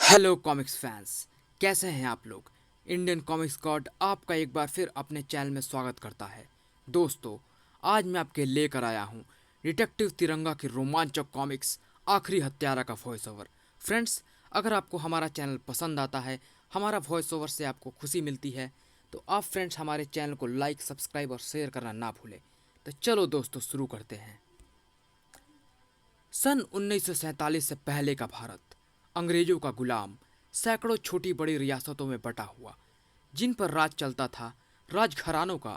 Hello comics fans, कैसे हैं आप लोग। इंडियन कॉमिक्स गॉड आपका एक बार फिर अपने चैनल में स्वागत करता है। दोस्तों, आज मैं आपके लेकर आया हूं डिटेक्टिव तिरंगा की रोमांचक कॉमिक्स आखिरी हत्यारा का वॉइस ओवर। फ्रेंड्स, अगर आपको हमारा चैनल पसंद आता है, हमारा वॉइस ओवर से आपको खुशी मिलती है, तो आप फ्रेंड्स हमारे चैनल को लाइक, सब्सक्राइब और शेयर करना ना भूलें। तो चलो दोस्तों, शुरू करते हैं। सन 1947 से पहले का भारत अंग्रेजों का गुलाम, सैकड़ों छोटी बड़ी रियासतों में बटा हुआ, जिन पर राज चलता था राजघरानों का।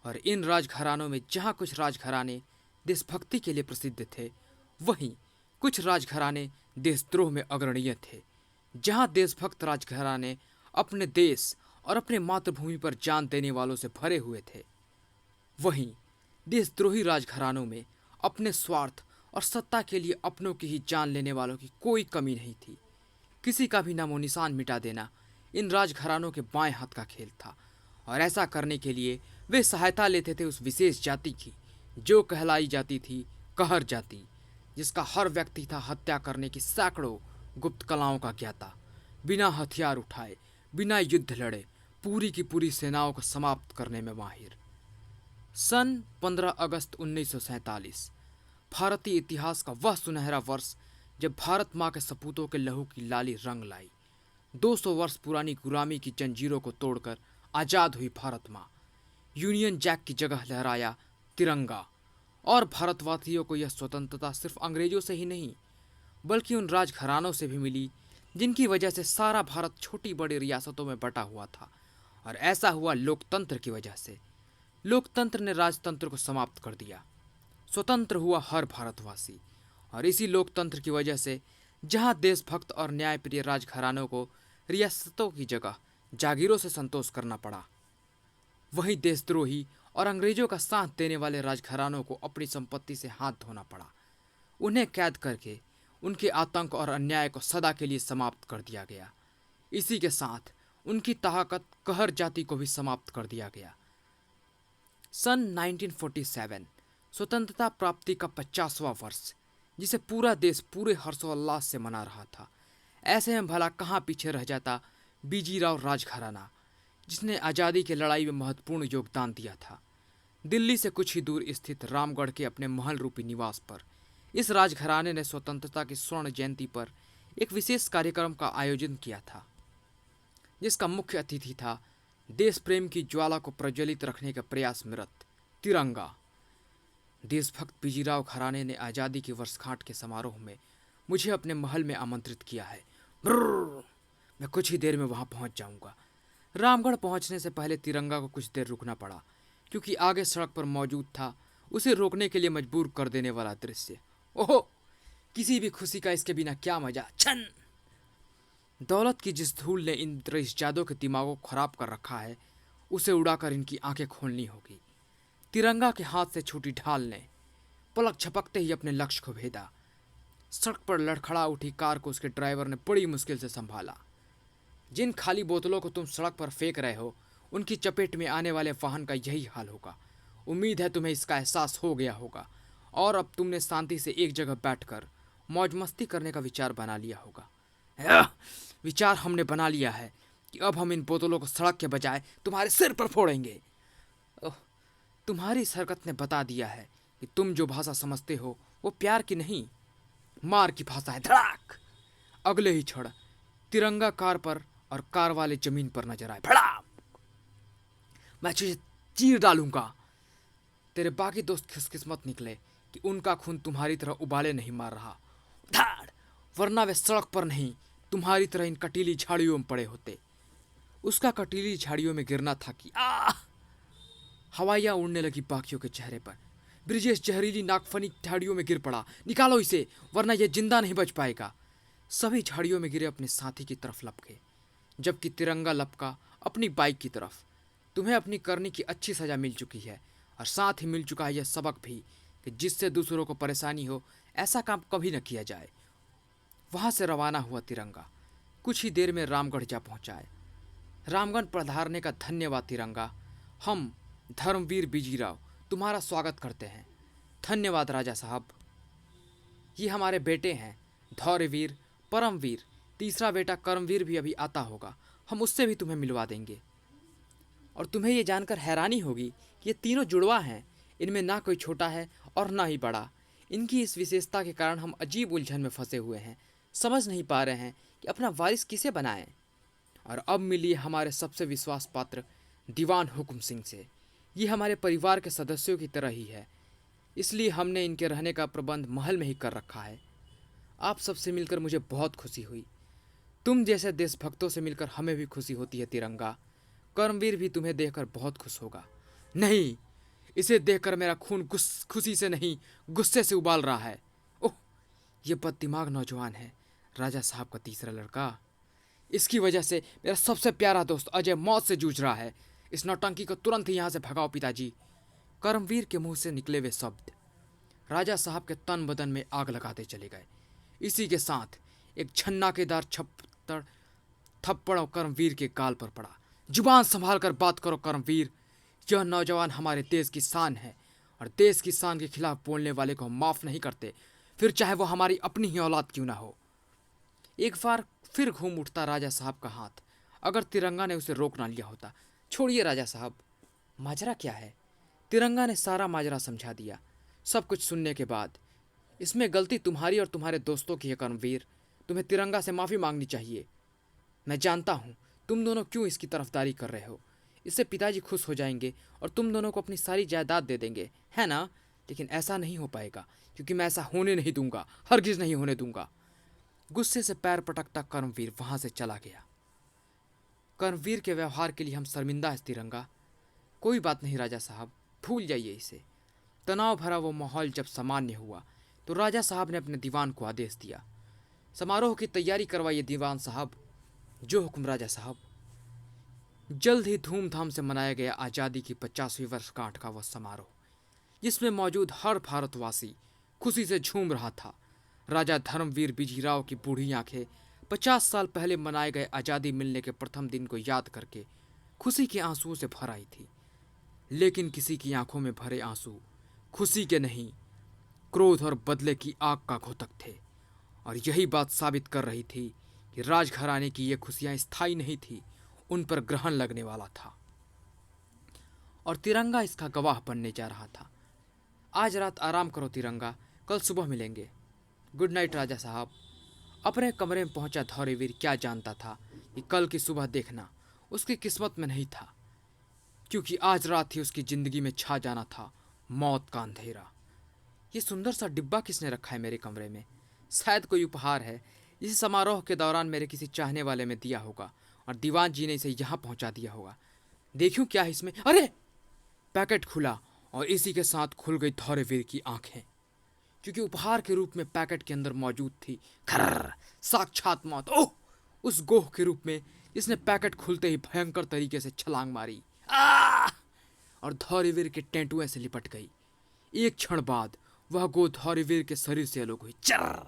और इन राजघरानों में जहाँ कुछ राजघराने देशभक्ति के लिए प्रसिद्ध थे, वहीं कुछ राजघराने देशद्रोह में अग्रणीय थे। जहाँ देशभक्त राजघराने अपने देश और अपने मातृभूमि पर जान देने वालों से भरे हुए थे, वहीं देशद्रोही राजघरानों में अपने स्वार्थ और सत्ता के लिए अपनों की ही जान लेने वालों की कोई कमी नहीं थी। किसी का भी नामो निशान मिटा देना इन राजघरानों के बाएं हाथ का खेल था, और ऐसा करने के लिए वे सहायता लेते थे उस विशेष जाति की जो कहलाई जाती थी कहर जाति, जिसका हर व्यक्ति था हत्या करने की सैकड़ों गुप्त कलाओं का ज्ञाता। बिना हथियार उठाए, बिना युद्ध लड़े, पूरी की पूरी सेनाओं को समाप्त करने में माहिर। सन 15 अगस्त 1947 भारतीय इतिहास का वह सुनहरा वर्ष जब भारत माँ के सपूतों के लहू की लाली रंग लाई। 200 वर्ष पुरानी गुलामी की जंजीरों को तोड़कर आज़ाद हुई भारत माँ। यूनियन जैक की जगह लहराया तिरंगा, और भारतवासियों को यह स्वतंत्रता सिर्फ अंग्रेजों से ही नहीं, बल्कि उन राजघरानों से भी मिली जिनकी वजह से सारा भारत छोटी बड़ी रियासतों में बटा हुआ था। और ऐसा हुआ लोकतंत्र की वजह से। लोकतंत्र ने राजतंत्र को समाप्त कर दिया। स्वतंत्र हुआ हर भारतवासी, और इसी लोकतंत्र की वजह से जहां देशभक्त और न्यायप्रिय राजघरानों को रियासतों की जगह जागीरों से संतोष करना पड़ा, वहीं देशद्रोही और अंग्रेजों का साथ देने वाले राजघरानों को अपनी संपत्ति से हाथ धोना पड़ा। उन्हें कैद करके उनके आतंक और अन्याय को सदा के लिए समाप्त कर दिया गया। इसी के साथ उनकी ताकत कहर जाति को भी समाप्त कर दिया गया। सन 1947 स्वतंत्रता प्राप्ति का 50वां वर्ष, जिसे पूरा देश पूरे हर्षोल्लास से मना रहा था। ऐसे में भला कहाँ पीछे रह जाता बीजीराव राजघराना, जिसने आज़ादी की लड़ाई में महत्वपूर्ण योगदान दिया था। दिल्ली से कुछ ही दूर स्थित रामगढ़ के अपने महल रूपी निवास पर इस राजघराने ने स्वतंत्रता की स्वर्ण जयंती पर एक विशेष कार्यक्रम का आयोजन किया था, जिसका मुख्य अतिथि था देश प्रेम की ज्वाला को प्रज्वलित रखने के प्रयास में रत तिरंगा। देशभक्त बीजीराव घराने ने आज़ादी की वर्षगांठ के समारोह में मुझे अपने महल में आमंत्रित किया है। ब्रर, मैं कुछ ही देर में वहां पहुंच जाऊंगा। रामगढ़ पहुंचने से पहले तिरंगा को कुछ देर रुकना पड़ा, क्योंकि आगे सड़क पर मौजूद था उसे रोकने के लिए मजबूर कर देने वाला दृश्य। ओहो, किसी भी खुशी का इसके बिना क्या मजा। छन! दौलत की जिस धूल ने इन रईसजादों के दिमागों को खराब कर रखा है, उसे उड़ाकर इनकी आंखें खोलनी होगी। तिरंगा के हाथ से छूटी ढाल ने पलक झपकते ही अपने लक्ष्य को भेदा। सड़क पर लड़खड़ा उठी कार को उसके ड्राइवर ने बड़ी मुश्किल से संभाला। जिन खाली बोतलों को तुम सड़क पर फेंक रहे हो, उनकी चपेट में आने वाले वाहन का यही हाल होगा। उम्मीद है तुम्हें इसका एहसास हो गया होगा, और अब तुमने शांति से एक जगह बैठकर मौज मस्ती करने का विचार बना लिया होगा। विचार हमने बना लिया है कि अब हम इन बोतलों को सड़क के बजाय तुम्हारे सिर पर फोड़ेंगे। ओह, तुम्हारी इस हरकत ने बता दिया है कि तुम जो भाषा समझते हो वो प्यार की नहीं, मार की भाषा है। धड़ाक! अगले ही क्षण तिरंगा कार पर और कार वाले जमीन पर नजर आए। भड़ाम! मैं तुझे चीर डालूंगा। तेरे बाकी दोस्त खुशकिस्मत निकले कि उनका खून तुम्हारी तरह उबाले नहीं मार रहा। धाड़! वरना वे सड़क पर नहीं, तुम्हारी तरह इन कटीली झाड़ियों में पड़े होते। उसका कटीली झाड़ियों में गिरना था कि हवाइयाँ उड़ने लगी बाकियों के चेहरे पर। ब्रिजेश जहरीली नागफनी झाड़ियों में गिर पड़ा। निकालो इसे, वरना यह जिंदा नहीं बच पाएगा। सभी झाड़ियों में गिरे अपने साथी की तरफ लपके, जबकि तिरंगा लपका अपनी बाइक की तरफ। तुम्हें अपनी करनी की अच्छी सजा मिल चुकी है, और साथ ही मिल चुका है यह सबक भी कि जिससे दूसरों को परेशानी हो, ऐसा काम कभी न किया जाए। वहां से रवाना हुआ तिरंगा कुछ ही देर में रामगढ़ जा पहुंचाए। रामगढ़ पधारने का धन्यवाद तिरंगा। हम धर्मवीर बीजीराव तुम्हारा स्वागत करते हैं। धन्यवाद राजा साहब। ये हमारे बेटे हैं, धौर्यवीर परमवीर तीसरा बेटा कर्मवीर भी अभी आता होगा, हम उससे भी तुम्हें मिलवा देंगे। और तुम्हें ये जानकर हैरानी होगी कि ये तीनों जुड़वा हैं। इनमें ना कोई छोटा है और ना ही बड़ा। इनकी इस विशेषता के कारण हम अजीब उलझन में फंसे हुए हैं, समझ नहीं पा रहे हैं कि अपना वारिस किसे बनाएं। और अब मिलिए हमारे सबसे विश्वास पात्र दीवान हुक्म सिंह से। ये हमारे परिवार के सदस्यों की तरह ही है, इसलिए हमने इनके रहने का प्रबंध महल में ही कर रखा है। आप सबसे मिलकर मुझे बहुत खुशी हुई। तुम जैसे देशभक्तों से मिलकर हमें भी खुशी होती है तिरंगा। कर्मवीर भी तुम्हें देखकर बहुत खुश होगा। नहीं, इसे देखकर मेरा खून खुशी से नहीं गुस्से से उबाल रहा है। ओह, ये बददिमाग नौजवान है, राजा साहब का तीसरा लड़का। इसकी वजह से मेरा सबसे प्यारा दोस्त अजय मौत से जूझ रहा है। इस नौटंकी को तुरंत ही यहाँ से भगाओ पिताजी। कर्मवीर के मुंह से निकले हुए शब्द राजा साहब के तन बदन में आग लगाते चले गए। इसी के साथ एक छन्नाकेदार थप्पड़ कर्मवीर के गाल पर पड़ा। जुबान संभाल कर बात करो कर्मवीर, यह नौजवान हमारे देश की शान है और देश की शान के खिलाफ बोलने वाले को हम माफ नहीं करते, फिर चाहे वो हमारी अपनी ही औलाद क्यों ना हो। एक बार फिर घूम उठता राजा साहब का हाथ, अगर तिरंगा ने उसे रोक ना लिया होता। छोड़िए राजा साहब, माजरा क्या है? तिरंगा ने सारा माजरा समझा दिया। सब कुछ सुनने के बाद, इसमें गलती तुम्हारी और तुम्हारे दोस्तों की है कर्मवीर, तुम्हें तिरंगा से माफ़ी मांगनी चाहिए। मैं जानता हूँ तुम दोनों क्यों इसकी तरफदारी कर रहे हो। इससे पिताजी खुश हो जाएंगे और तुम दोनों को अपनी सारी जायदाद दे देंगे, है ना? लेकिन ऐसा नहीं हो पाएगा, क्योंकि मैं ऐसा होने नहीं दूंगा, हरगिज नहीं होने दूंगा। गुस्से से पैर पटकता कर्मवीर वहां से चला गया। कर्मवीर के व्यवहार के लिए हम शर्मिंदा हैं तिरंगा। कोई बात नहीं राजा साहब, भूल जाइए इसे। तनाव भरा वो माहौल जब सामान्य हुआ तो राजा साहब ने अपने दीवान को आदेश दिया, समारोह की तैयारी करवाइए दीवान साहब। जो हुक्म राजा साहब। जल्द ही धूमधाम से मनाया गया आज़ादी की 50वीं वर्षगांठ का वह समारोह, जिसमें मौजूद हर भारतवासी खुशी से झूम रहा था। राजा धर्मवीर बिजीराव की बूढ़ी आंखें 50 साल पहले मनाए गए आज़ादी मिलने के प्रथम दिन को याद करके खुशी के आंसुओं से भर आई थी। लेकिन किसी की आंखों में भरे आंसू खुशी के नहीं, क्रोध और बदले की आग का घोतक थे। और यही बात साबित कर रही थी कि राजघराने की ये खुशियां स्थायी नहीं थी, उन पर ग्रहण लगने वाला था। और तिरंगा इसका गवाह बनने जा रहा था। आज रात आराम करो तिरंगा, कल सुबह मिलेंगे। गुड नाइट राजा साहब। अपने कमरे में पहुंचा धौरेवीर क्या जानता था कि कल की सुबह देखना उसकी किस्मत में नहीं था, क्योंकि आज रात ही उसकी जिंदगी में छा जाना था मौत का अंधेरा। ये सुंदर सा डिब्बा किसने रखा है मेरे कमरे में? शायद कोई उपहार है, जिसे समारोह के दौरान मेरे किसी चाहने वाले में दिया होगा और दीवान जी ने इसे यहाँ पहुँचा दिया होगा। देखूं क्या है इसमें। अरे, पैकेट खुला और इसी के साथ खुल गई धौरेवीर की आंखें, क्योंकि उपहार के रूप में पैकेट के अंदर मौजूद थी खर्र साक्षात मौत। ओह, उस गोह के रूप में जिसने पैकेट खुलते ही भयंकर तरीके से छलांग मारी और धौरेवीर के टेंटुए से लिपट गई। एक क्षण बाद वह गो धौरेवीर के शरीर से अलग हुई। चर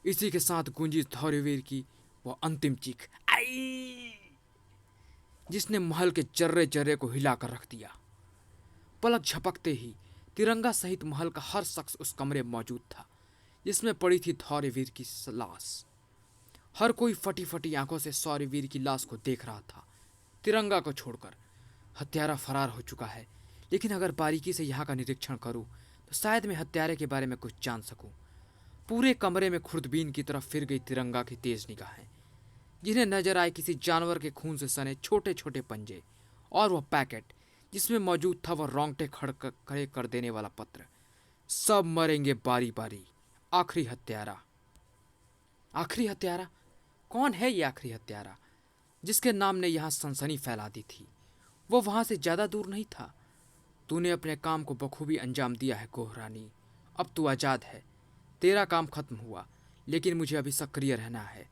इसी के साथ गूंजी धौरेवीर की वह अंतिम चीख, आई, जिसने महल के जर्रे जर्रे को हिलाकर रख दिया। पलक झपकते ही तिरंगा सहित महल का हर शख्स उस कमरे में मौजूद था जिसमें पड़ी थी धौरेवीर की लाश। हर कोई फटी फटी आंखों से धौरेवीर की लाश को देख रहा था, तिरंगा को छोड़कर। हत्यारा फरार हो चुका है, लेकिन अगर बारीकी से यहाँ का निरीक्षण करूं तो शायद मैं हत्यारे के बारे में कुछ जान सकूं। पूरे कमरे में खुर्दबीन की तरफ फिर गई तिरंगा की तेज निगाहें, जिन्हें नजर आए किसी जानवर के खून से सने छोटे छोटे पंजे, और वह पैकेट जिसमें मौजूद था वह रोंगटे खड़े कर देने वाला पत्र। सब मरेंगे बारी बारी। आखिरी हत्यारा। आखिरी हत्यारा? कौन है ये आखिरी हत्यारा जिसके नाम ने यहाँ सनसनी फैला दी थी? वो वहां से ज्यादा दूर नहीं था। तूने अपने काम को बखूबी अंजाम दिया है गोहरानी, अब तू आज़ाद है। तेरा काम खत्म हुआ, लेकिन मुझे अभी सक्रिय रहना है,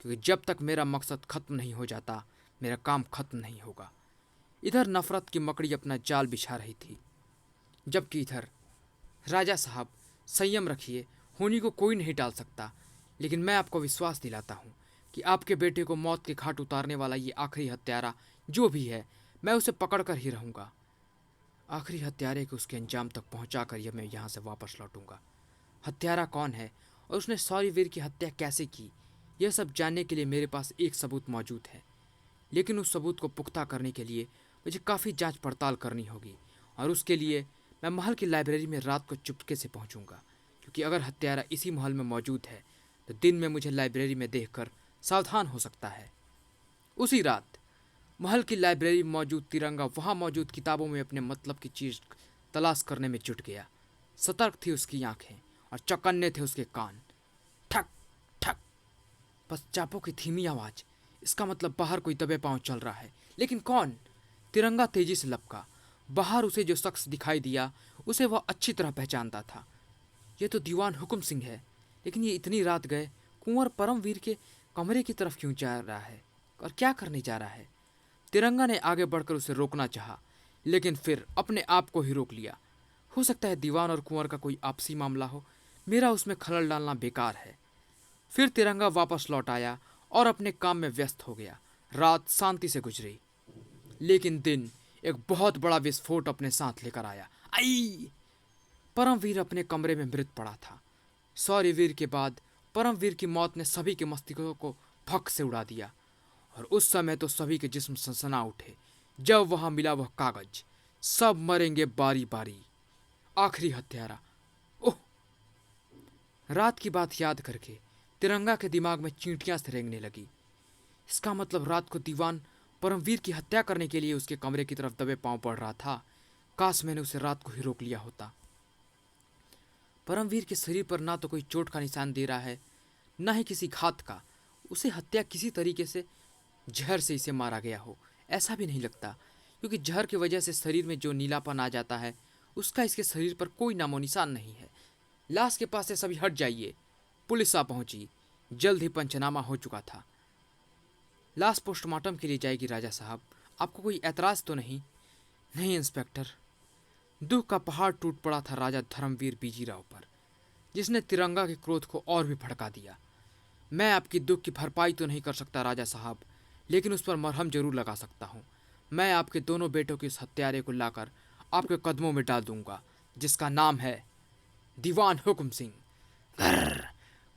क्योंकि जब तक मेरा मकसद खत्म नहीं हो जाता मेरा काम खत्म नहीं होगा। इधर नफरत की मकड़ी अपना जाल बिछा रही थी, जबकि इधर राजा साहब संयम रखिए, होनी को कोई नहीं टाल सकता। लेकिन मैं आपको विश्वास दिलाता हूँ कि आपके बेटे को मौत के घाट उतारने वाला ये आखिरी हत्यारा जो भी है, मैं उसे पकड़ कर ही रहूँगा। आखिरी हत्यारे को उसके अंजाम तक पहुँचा कर मैं यहाँ से वापस लौटूंगा। हत्यारा कौन है और उसने धौरेवीर की हत्या कैसे की, यह सब जानने के लिए मेरे पास एक सबूत मौजूद है, लेकिन उस सबूत को पुख्ता करने के लिए मुझे काफ़ी जांच पड़ताल करनी होगी, और उसके लिए मैं महल की लाइब्रेरी में रात को चुपके से पहुंचूंगा, क्योंकि अगर हत्यारा इसी महल में मौजूद है तो दिन में मुझे लाइब्रेरी में देखकर सावधान हो सकता है। उसी रात महल की लाइब्रेरी में मौजूद तिरंगा वहां मौजूद किताबों में अपने मतलब की चीज तलाश करने में जुट गया। सतर्क थी उसकी आंखें और चौकन्ने थे उसके कान। ठक ठक, बस चापों की धीमी आवाज। इसका मतलब बाहर कोई दबे पांव चल रहा है, लेकिन कौन? तिरंगा तेजी से लपका। बाहर उसे जो शख्स दिखाई दिया उसे वह अच्छी तरह पहचानता था। यह तो दीवान हुक्म सिंह है, लेकिन ये इतनी रात गए कुंवर परमवीर के कमरे की तरफ क्यों जा रहा है और क्या करने जा रहा है? तिरंगा ने आगे बढ़कर उसे रोकना चाहा, लेकिन फिर अपने आप को ही रोक लिया। हो सकता है दीवान और कुंवर का कोई आपसी मामला हो, मेरा उसमें खलल डालना बेकार है। फिर तिरंगा वापस लौट आया और अपने काम में व्यस्त हो गया। रात शांति से गुजरी, लेकिन दिन एक बहुत बड़ा विस्फोट अपने साथ लेकर आया। आई! परमवीर अपने कमरे में मृत पड़ा था। सौर्यवीर के बाद परमवीर की मौत ने सभी के मस्तिष्कों को भक से उड़ा दिया, और उस समय तो सभी के जिस्म सनसना उठे जब वहां मिला वह कागज। सब मरेंगे बारी बारी। आखिरी हत्यारा। ओह! रात की बात याद करके तिरंगा के दिमाग में चींटियां से रेंगने लगी। इसका मतलब रात को दीवान परमवीर की हत्या करने के लिए उसके कमरे की तरफ दबे पांव पड़ रहा था। काश मैंने उसे रात को ही रोक लिया होता। परमवीर के शरीर पर ना तो कोई चोट का निशान दे रहा है, ना ही किसी घात का। उसे हत्या किसी तरीके से जहर से इसे मारा गया हो, ऐसा भी नहीं लगता, क्योंकि जहर की वजह से शरीर में जो नीलापन आ जाता है उसका इसके शरीर पर कोई नामो निशान नहीं है। लाश के पास से सभी हट जाइए। पुलिस आ पहुंची। जल्द ही पंचनामा हो चुका था। लाश पोस्टमार्टम के लिए जाएगी राजा साहब। आपको कोई एतराज तो नहीं? नहीं इंस्पेक्टर। दुख का पहाड़ टूट पड़ा था राजा धर्मवीर बीजीराव पर, जिसने तिरंगा के क्रोध को और भी भड़का दिया। मैं आपकी दुख की भरपाई तो नहीं कर सकता राजा साहब, लेकिन उस पर मरहम जरूर लगा सकता हूँ। मैं आपके दोनों बेटों के इस हत्यारे को लाकर आपके कदमों में डाल दूंगा, जिसका नाम है दीवान हुक्म सिंह। कर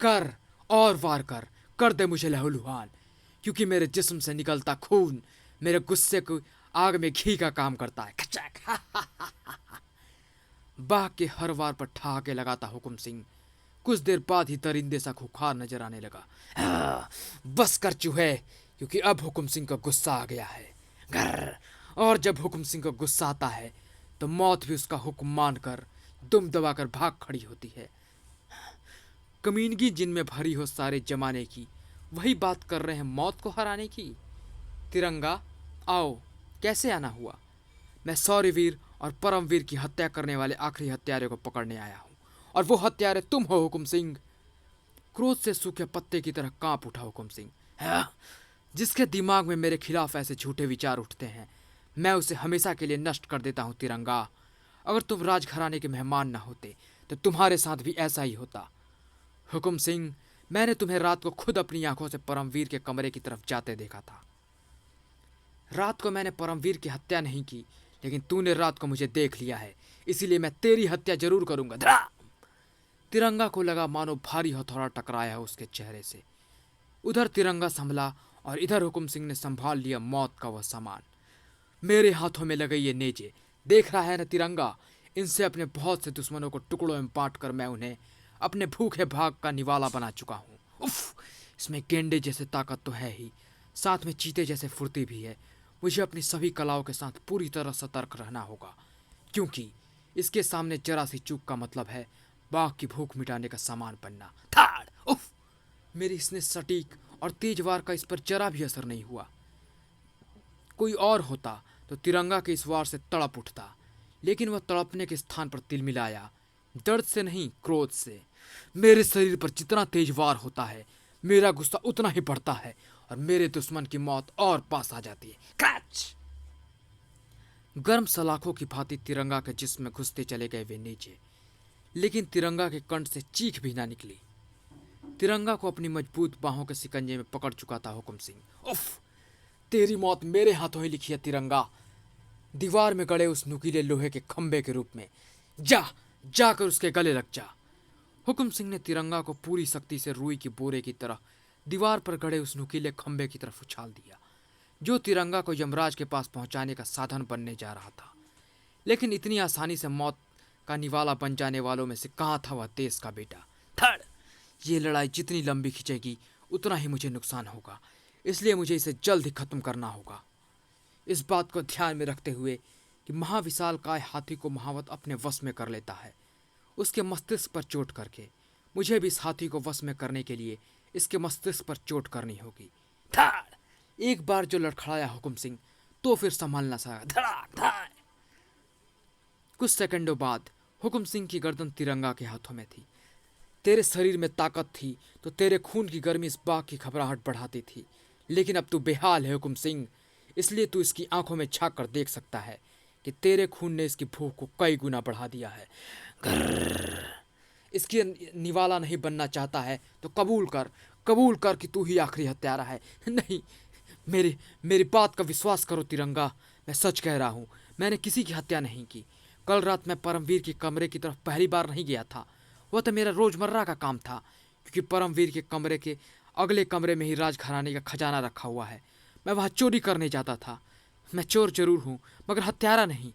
कर और वार कर दे मुझे लहूलुहान, क्योंकि मेरे जिस्म से निकलता खून मेरे गुस्से को आग में घी का काम करता है। खचक! बाघ के हर वार पर ठहाके लगाता हुक्म सिंह कुछ देर बाद ही दरिंदे सा खुखार नजर आने लगा। बस कर चूहे, क्योंकि अब हुक्म सिंह का गुस्सा आ गया है। घर और जब हुक्म सिंह का गुस्सा आता है तो मौत भी उसका हुक्म मानकर दुम दबाकर भाग खड़ी होती है। कमीनगी जिनमें भरी हो सारे जमाने की, वही बात कर रहे हैं मौत को हराने की। तिरंगा, आओ। कैसे आना हुआ? मैं सौर्यवीर और परमवीर की हत्या करने वाले आखिरी हत्यारे को पकड़ने आया हूँ, और वो हत्यारे तुम हो हुक्म सिंह। क्रोध से सूखे पत्ते की तरह कांप उठा हुक्म सिंह। जिसके दिमाग में मेरे खिलाफ ऐसे झूठे विचार उठते हैं, मैं उसे हमेशा के लिए नष्ट कर देता हूँ तिरंगा। अगर तुम राजघराने के मेहमान न होते तो तुम्हारे साथ भी ऐसा ही होता। हुक्म सिंह, मैंने तुम्हें रात को खुद अपनी आंखों से परमवीर के कमरे की तरफ जाते देखा था। रात को मैंने परमवीर की हत्या नहीं की, लेकिन तूने रात को मुझे देख लिया है, इसीलिए मैं तेरी हत्या जरूर करूंगा। तिरंगा को लगा मानो भारी हथौड़ा टकराया है उसके चेहरे से। उधर तिरंगा संभला और इधर हुक्म सिंह ने संभाल लिया मौत का वह सामान। मेरे हाथों में लगे ये नेजे, देख रहा है न तिरंगा? इनसे अपने बहुत से दुश्मनों को टुकड़ों में बांट कर मैं उन्हें अपने भूखे भाग का निवाला बना चुका हूँ। उफ! इसमें गेंडे जैसे ताकत तो है ही, साथ में चीते जैसे फुर्ती भी है। मुझे अपनी सभी कलाओं के साथ पूरी तरह सतर्क रहना होगा, क्योंकि इसके सामने जरा सी चूक का मतलब है बाघ की भूख मिटाने का सामान बनना। थाड़! उफ! मेरी इसने सटीक और तेज वार का इस पर जरा भी असर नहीं हुआ। कोई और होता तो तिरंगा के इस वार से तड़प उठता, लेकिन वह तड़पने के स्थान पर तिलमिलाया, दर्द से नहीं क्रोध से। मेरे शरीर पर जितना तेज वार होता है, मेरा गुस्सा उतना ही बढ़ता है, और मेरे दुश्मन की मौत और पास आ जाती है। क्रैच! गर्म सलाखों की भांति तिरंगा के जिस्म में घुसते चले गए वे नीचे, लेकिन तिरंगा के कंठ से चीख भी ना निकली। तिरंगा को अपनी मजबूत बाहों के सिकंजे में पकड़ चुका था हुक्म सिंह। उफ! तेरी मौत मेरे हाथों ही लिखी है तिरंगा, दीवार में गड़े उस नुकीले लोहे के खंबे के रूप में। जाकर उसके गले लग जा। हुक्म सिंह ने तिरंगा को पूरी शक्ति से रुई की बोरे की तरह दीवार पर गड़े उस नुकीले खंबे की तरफ उछाल दिया, जो तिरंगा को यमराज के पास पहुंचाने का साधन बनने जा रहा था। लेकिन इतनी आसानी से मौत का निवाला बन जाने वालों में से कहाँ था वह देश का बेटा। थड़, ये लड़ाई जितनी लंबी खिंचेगी उतना ही मुझे नुकसान होगा, इसलिए मुझे इसे जल्द ही खत्म करना होगा। इस बात को ध्यान में रखते हुए कि महाविशाल काय हाथी को महावत अपने वश में कर लेता है, उसके मस्तिष्क पर चोट करके मुझे भी इस हाथी को वश में करने के लिए इसके मस्तिष्क पर चोट करनी होगी। धाड़! एक बार जो लड़खड़ाया हुकुम सिंह तो फिर संभल न सका। धड़ाक धाड़! कुछ सेकंडों बाद हुकुम सिंह की गर्दन तिरंगा के हाथों में थी। तेरे शरीर में ताकत थी तो तेरे खून की गर्मी इस बाघ की घबराहट बढ़ाती थी, लेकिन अब तू बेहाल है हुकुम सिंह, इसलिए तू इसकी आंखों में झांक कर देख सकता है कि तेरे खून ने इसकी भूख को कई गुना बढ़ा दिया है। इसकी निवाला नहीं बनना चाहता है तो कबूल कर कि तू ही आखिरी हत्यारा है। नहीं, मेरी बात का विश्वास करो तिरंगा, मैं सच कह रहा हूँ, मैंने किसी की हत्या नहीं की। कल रात मैं परमवीर के कमरे की तरफ पहली बार नहीं गया था, वह तो मेरा रोजमर्रा का काम था, क्योंकि परमवीर के कमरे के अगले कमरे में ही राजघराने का खजाना रखा हुआ है। मैं वहाँ चोरी करने जाता था। मैं चोर जरूर हूँ मगर हत्यारा नहीं।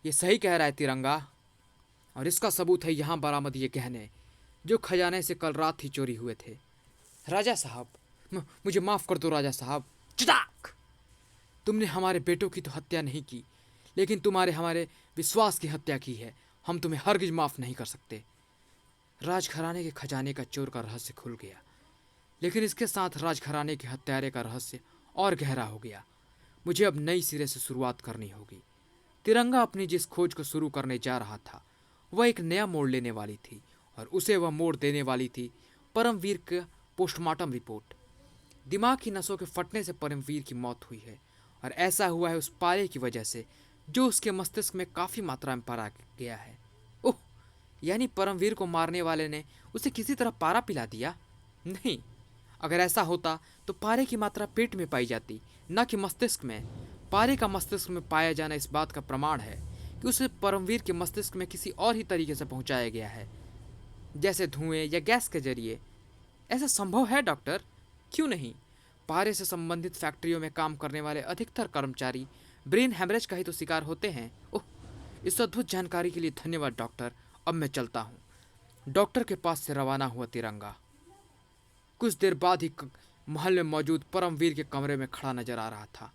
ये सही कह रहा है तिरंगा, और इसका सबूत है यहाँ बरामद ये गहने जो खजाने से कल रात ही चोरी हुए थे। राजा साहब, मुझे माफ़ कर दो राजा साहब। चिताक! तुमने हमारे बेटों की तो हत्या नहीं की, लेकिन तुम्हारे हमारे विश्वास की हत्या की है। हम तुम्हें हरगिज माफ़ नहीं कर सकते। राजघराने के खजाने का चोर का रहस्य खुल गया, लेकिन इसके साथ राजघराने के हत्यारे का रहस्य और गहरा हो गया। मुझे अब नई सिरे से शुरुआत करनी होगी। तिरंगा अपनी जिस खोज को शुरू करने जा रहा था वह एक नया मोड़ लेने वाली थी, और उसे वह मोड़ देने वाली थी परमवीर का पोस्टमार्टम रिपोर्ट। दिमाग की नसों के फटने से परमवीर की मौत हुई है, और ऐसा हुआ है उस पारे की वजह से जो उसके मस्तिष्क में काफ़ी मात्रा में पारा गया है। ओह, यानी परमवीर को मारने वाले ने उसे किसी तरह पारा पिला दिया? नहीं, अगर ऐसा होता तो पारे की मात्रा पेट में पाई जाती, न कि मस्तिष्क में। पारे का मस्तिष्क में पाया जाना इस बात का प्रमाण है कि उसे परमवीर के मस्तिष्क में किसी और ही तरीके से पहुंचाया गया है, जैसे धुएं या गैस के जरिए। ऐसा संभव है डॉक्टर? क्यों नहीं? पारे से संबंधित फैक्ट्रियों में काम करने वाले अधिकतर कर्मचारी ब्रेन हेमरेज का ही तो शिकार होते हैं। ओह, इस अद्भुत जानकारी के लिए धन्यवाद डॉक्टर। अब मैं चलता हूँ। डॉक्टर के पास से रवाना हुआ तिरंगा कुछ देर बाद ही महल में मौजूद परमवीर के कमरे में खड़ा नजर आ रहा था।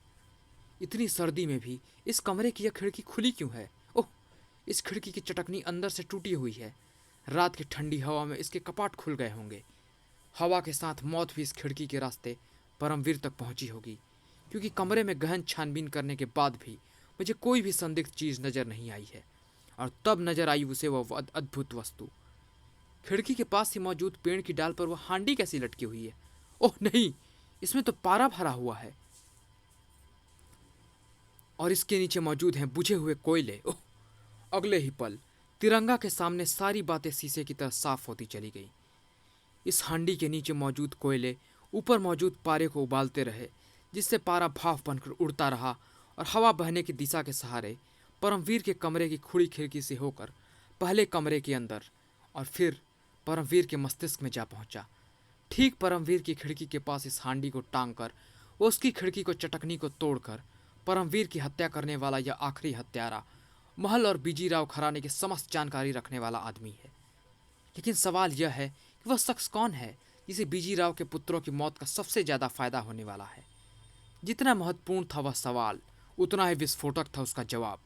इतनी सर्दी में भी इस कमरे की यह खिड़की खुली क्यों है? ओह, इस खिड़की की चटकनी अंदर से टूटी हुई है। रात की ठंडी हवा में इसके कपाट खुल गए होंगे। हवा के साथ मौत भी इस खिड़की के रास्ते परमवीर तक पहुंची होगी, क्योंकि कमरे में गहन छानबीन करने के बाद भी मुझे कोई भी संदिग्ध चीज़ नज़र नहीं आई है। और तब नजर आई उसे वह अद्भुत वस्तु। खिड़की के पास ही मौजूद पेड़ की डाल पर वह हांडी कैसी लटकी हुई है? ओह नहीं, इसमें तो पारा भरा हुआ है, और इसके नीचे मौजूद हैं बुझे हुए कोयले। ओह! अगले ही पल तिरंगा के सामने सारी बातें शीशे की तरह साफ होती चली गई। इस हांडी के नीचे मौजूद कोयले ऊपर मौजूद पारे को उबालते रहे, जिससे पारा भाप बनकर उड़ता रहा और हवा बहने की दिशा के सहारे परमवीर के कमरे की खुली खिड़की से होकर पहले कमरे के अंदर और फिर परमवीर के मस्तिष्क में जा पहुंचा। ठीक परमवीर की खिड़की के पास इस हांडी को टांग कर वो उसकी खिड़की को चटकनी को तोड़कर परमवीर की हत्या करने वाला यह आखिरी हत्यारा महल और बीजीराव घराने की समस्त जानकारी रखने वाला आदमी है। लेकिन सवाल यह है कि वह शख्स कौन है जिसे बीजीराव के पुत्रों की मौत का सबसे ज़्यादा फायदा होने वाला है? जितना महत्वपूर्ण था वह सवाल, उतना ही विस्फोटक था उसका जवाब।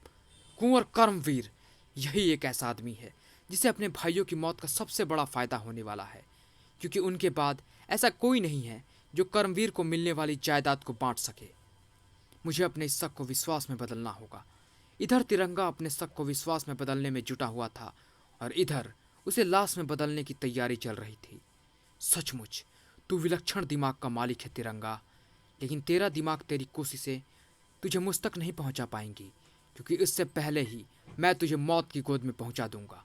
कुंवर कर्मवीर यही एक ऐसा आदमी है जिसे अपने भाइयों की मौत का सबसे बड़ा फायदा होने वाला है, क्योंकि उनके बाद ऐसा कोई नहीं है जो कर्मवीर को मिलने वाली जायदाद को बांट सके। मुझे अपने इस शक को विश्वास में बदलना होगा। इधर तिरंगा अपने शक को विश्वास में बदलने में जुटा हुआ था, और इधर उसे लाश में बदलने की तैयारी चल रही थी। सचमुच तू विलक्षण दिमाग का मालिक है तिरंगा, लेकिन तेरा दिमाग, तेरी कोशिशें तुझे मुझ तक नहीं पहुंचा पाएंगी, क्योंकि इससे पहले ही मैं तुझे मौत की गोद में पहुंचा दूंगा,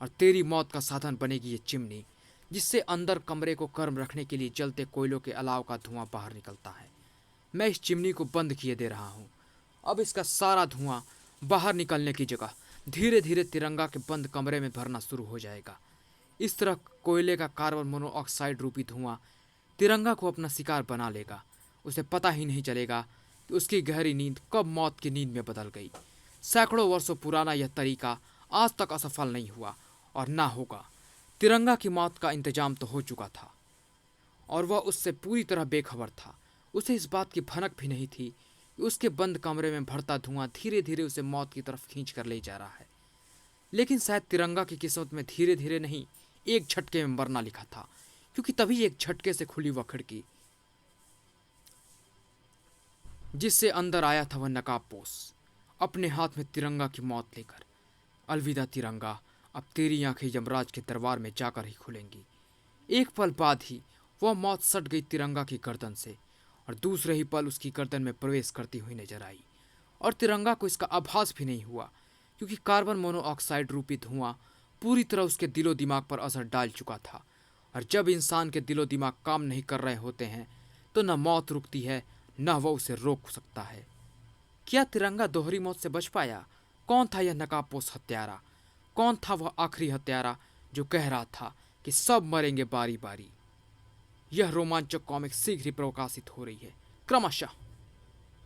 और तेरी मौत का साधन बनेगी ये चिमनी, जिससे अंदर कमरे को गर्म रखने के लिए जलते कोयलों के अलाव का धुआं बाहर निकलता है। मैं इस चिमनी को बंद किए दे रहा हूँ। अब इसका सारा धुआं बाहर निकलने की जगह धीरे धीरे तिरंगा के बंद कमरे में भरना शुरू हो जाएगा। इस तरह कोयले का कार्बन मोनोऑक्साइड रूपी धुआं तिरंगा को अपना शिकार बना लेगा। उसे पता ही नहीं चलेगा कि उसकी गहरी नींद कब मौत की नींद में बदल गई। सैकड़ों वर्षों पुराना यह तरीका आज तक असफल नहीं हुआ और ना होगा। तिरंगा की मौत का इंतजाम तो हो चुका था और वह उससे पूरी तरह बेखबर था। उसे इस बात की भनक भी नहीं थी कि उसके बंद कमरे में बढ़ता धुआं धीरे धीरे उसे मौत की तरफ खींच कर ले जा रहा है। लेकिन शायद तिरंगा की किस्मत में धीरे धीरे नहीं, एक झटके में मरना लिखा था, क्योंकि तभी एक झटके से खुली वह खिड़की जिससे अंदर आया था वह नकाबपोश, अपने हाथ में तिरंगा की मौत लेकर। अलविदा तिरंगा, अब तेरी आंखें यमराज के दरबार में जाकर ही खुलेंगी। एक पल बाद ही वह मौत सट गई तिरंगा की गर्दन से और दूसरे ही पल उसकी गर्दन में प्रवेश करती हुई नजर आई। और तिरंगा को इसका आभास भी नहीं हुआ, क्योंकि कार्बन मोनोऑक्साइड रूपी धुआं पूरी तरह उसके दिलो दिमाग पर असर डाल चुका था। और जब इंसान के दिलो दिमाग काम नहीं कर रहे होते हैं तो न मौत रुकती है, न वह उसे रोक सकता है। क्या तिरंगा दोहरी मौत से बच पाया? कौन था यह नकाबपोश हत्यारा? कौन था वह आखिरी हत्यारा जो कह रहा था कि सब मरेंगे बारी बारी? यह रोमांचक कॉमिक शीघ्र ही प्रकाशित हो रही है क्रमशः